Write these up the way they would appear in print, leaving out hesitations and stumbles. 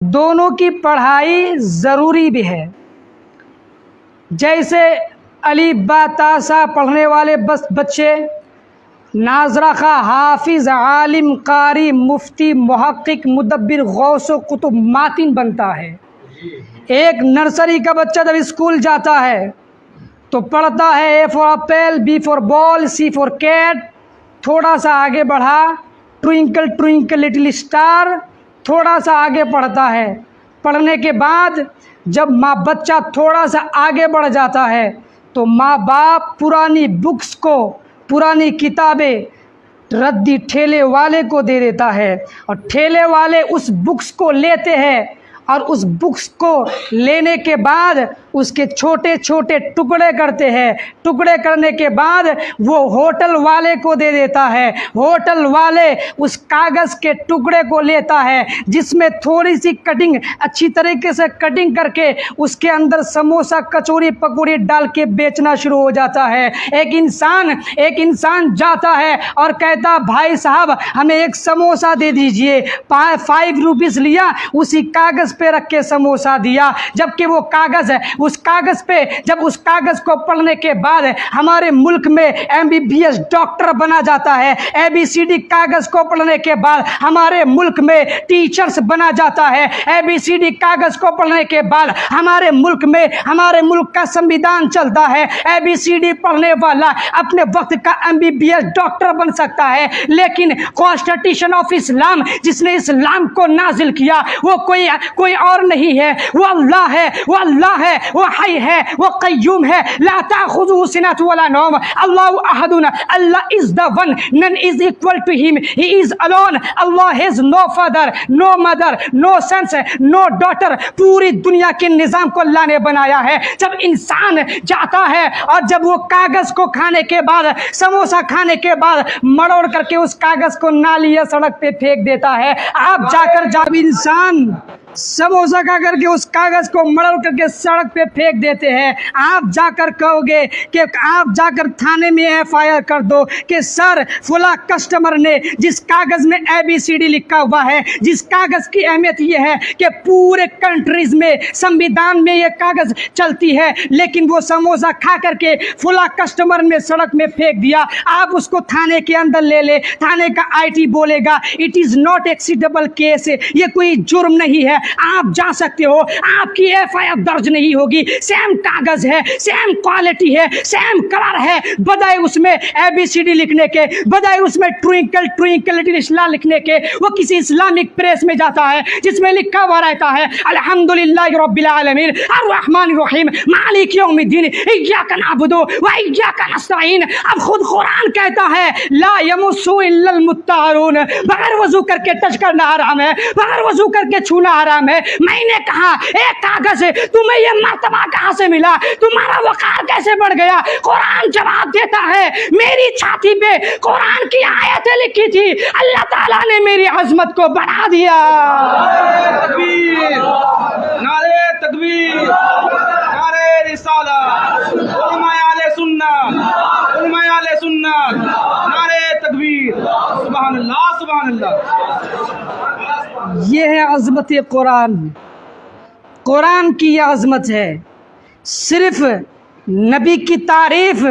دونوں کی پڑھائی ضروری بھی ہے. جیسے الف با تا سا پڑھنے والے بچے ناظرہ خواں حافظ عالم قاری مفتی محقق مدبر غوث و قطب ماتن بنتا ہے. ایک نرسری کا بچہ جب اسکول جاتا ہے تو پڑھتا ہے A for apple B for ball C for cat, تھوڑا سا آگے بڑھا ٹوئنکل ٹوئنکل لٹل اسٹار، تھوڑا سا آگے پڑھتا ہے. پڑھنے کے بعد جب بچہ تھوڑا سا آگے بڑھ جاتا ہے تو ماں باپ پرانی بکس کو، پرانی کتابیں ردی ٹھیلے والے کو دے دیتا ہے، اور ٹھیلے والے اس بکس کو لیتے ہیں، اور اس بکس کو لینے کے بعد اس کے چھوٹے چھوٹے ٹکڑے کرتے ہیں. ٹکڑے کرنے کے بعد وہ ہوٹل والے کو دے دیتا ہے. ہوٹل والے اس کاغذ کے ٹکڑے کو لیتا ہے جس میں تھوڑی سی کٹنگ اچھی طریقے سے کٹنگ کر کے اس کے اندر سموسہ کچوری پکوڑی ڈال کے بیچنا شروع ہو جاتا ہے. ایک انسان جاتا ہے اور کہتا بھائی صاحب ہمیں ایک سموسہ دے دیجئے. 5 روپیز لیا، اسی کاغذ پہ رکھ کے سموسہ دیا. جبکہ وہ کاغذ ہے، اس کاغذ پہ جب اس کاغذ کو پڑھنے کے بعد ہمارے ملک میں MBBS ڈاکٹر بنا جاتا ہے. ABCD کاغذ کو پڑھنے کے بعد ہمارے ملک میں ٹیچرز بنا جاتا ہے. ABCD کاغذ کو پڑھنے کے بعد ہمارے ملک کا سنویدھان چلتا ہے. ABCD پڑھنے والا اپنے وقت کا MBBS ڈاکٹر بن سکتا ہے. لیکن کانسٹیٹیوشن آف اسلام جس نے اسلام کو نازل کیا وہ کوئی اور نہیں ہے، وہ اللہ ہے، وہ حی ہے، وہ قیوم ہے. لا تأخذه سنة ولا نوم. اللہ احد، اللہ is the one, none is equal to him, he is alone. Allah has no father, no mother, no sons, no daughter. پوری دنیا کے نظام کو اللہ نے بنایا ہے. جب انسان جاتا ہے اور جب وہ کاغذ کو کھانے کے بعد، سموسہ کھانے کے بعد مڑوڑ کر کے اس کاغذ کو نالی یا سڑک پہ پھینک دیتا ہے، آپ جا کر جب انسان سموسہ کھا کر کے اس کاغذ کو مڑ کر کے سڑک پہ پھینک دیتے ہیں، آپ جا کر کہو گے کہ آپ جا کر تھانے میں FIR کر دو کہ سر فلاں کسٹمر نے جس کاغذ میں ABCD لکھا ہوا ہے، جس کاغذ کی اہمیت یہ ہے کہ پورے کنٹریز میں سنویدھان میں یہ کاغذ چلتی ہے، لیکن وہ سموسہ کھا کر کے فلاں کسٹمر نے سڑک میں پھینک دیا، آپ اس کو تھانے کے اندر لے لے. تھانے کا IT بولے گا اٹ از ناٹ ایکسیڈیبل کیس، یہ کوئی جرم نہیں ہے، آپ جا سکتے ہو، آپ کی FIR درج نہیں ہوگی. سیم کاغذ ہے، سیم کوالٹی ہے، سیم کلر ہے، بدائے اس میں ABCD لکھنے کے، بدائے اس میں ٹوئنکل ٹوئنکل لٹل اسٹار لکھنے کے، وہ کسی اسلامک پریس میں جاتا ہے جس میں لکھا ہوا رہتا ہے الحمدللہ رب العالمین الرحمن الرحیم مالک یوم الدین ایاک نعبد و ایاک نستعین. اب خود قرآن کہتا ہے لا یمس الا المطہرون، بغیر وضو کر کے ٹچ کرنا حرام ہے، بغیر وضو کر کے چھونا حرام ہے. میں نے کہا اے کاغذ تمہیں یہ مرتبہ کہاں سے ملا، تمہارا وقار کیسے بڑھ گیا؟ قرآن جواب دیتا ہے میری چھاتی پہ قرآن کی آیتیں لکھی تھی، اللہ تعالیٰ نے میری عظمت کو بڑھا دیا. نعرہ تکبیر، نعرہ تکبیر، نعرہ رسالہ، علماء اہل سنت، علماء اہل سنت، نعرہ تکبیر، سبحان اللہ سبحان اللہ. یہ ہے عظمت قرآن. قرآن کی یہ عظمت ہے. صرف نبی کی تعریف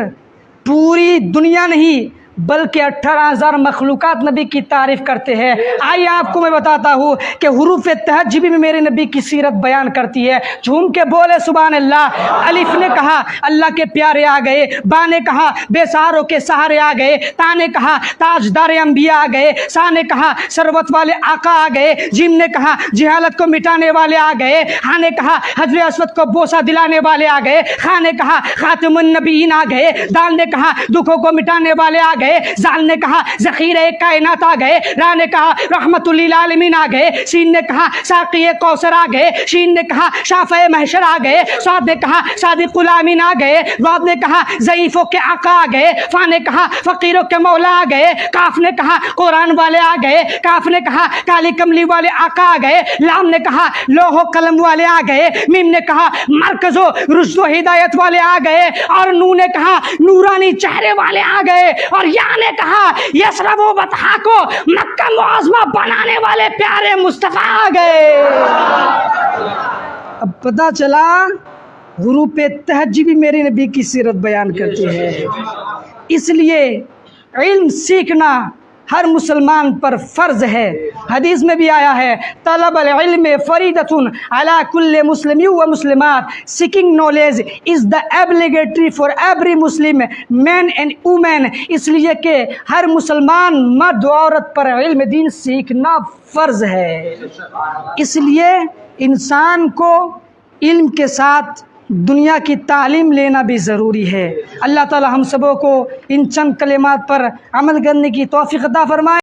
پوری دنیا نہیں بلکہ 18,000 مخلوقات نبی کی تعریف کرتے ہیں. آئیے آپ کو میں بتاتا ہوں کہ حروف تہجی میں میرے نبی کی سیرت بیان کرتی ہے. جھوم کے بولے سبحان اللہ. الف نے کہا اللہ کے پیارے آ گئے، با نے کہا بے سہاروں کے سہارے آ گئے، تا نے کہا تاجدار انبیاء آ گئے، سا نے کہا ثروت والے آقا آ گئے، جیم نے کہا جہالت کو مٹانے والے آ گئے، ہاں نے کہا حجر اسود کو بوسہ دلانے والے آ گئے، خاں نے کہا خاتم النبیین آ گئے، دال نے کہا دکھوں کو مٹانے والے آ گئے، زال نے کہا ذخیرہ کائنات آ گئے، را نے کہا رحمت للعالمین آ گئے، سین نے کہا ساقی کوثر آ گئے، شین نے کہا شافع محشر آ گئے، صاد نے کہا صادق الامین آ گئے، ضاد نے کہا ضعیفوں کے آقا آ گئے، فا نے کہا فقیروں کے مولا آ گئے، کاف نے کہا قرآن والے آ گئے، کاف نے کہا کالی کملی والے آقا آ گئے، لام نے کہا لوح و قلم والے آ گئے، میم نے کہا مرکز و رشد و ہدایت والے آ گئے، اور نو نے کہا نورانی چہرے والے آ گئے. اور انبیاء نے کہا یثرب و بطحا کو مکہ معظمہ بنانے والے پیارے مصطفیٰ آ گئے۔ اب پتہ چلا غروب تہجی بھی میرے نبی کی سیرت بیان کرتی ہے۔ اس لیے علم سیکھنا ہر مسلمان پر فرض ہے۔ حدیث میں بھی آیا ہے طلب العلم فریضۃ علی کل مسلم و مسلمات، seeking knowledge is the obligatory for every Muslim man and women, اس لیے کہ ہر مسلمان مرد و عورت پر علم دین سیکھنا فرض ہے۔ اس لیے انسان کو علم کے ساتھ دنیا کی تعلیم لینا بھی ضروری ہے۔ اللہ تعالی ہم سبوں کو ان چند کلمات پر عمل کرنے کی توفیق عطا فرمائے۔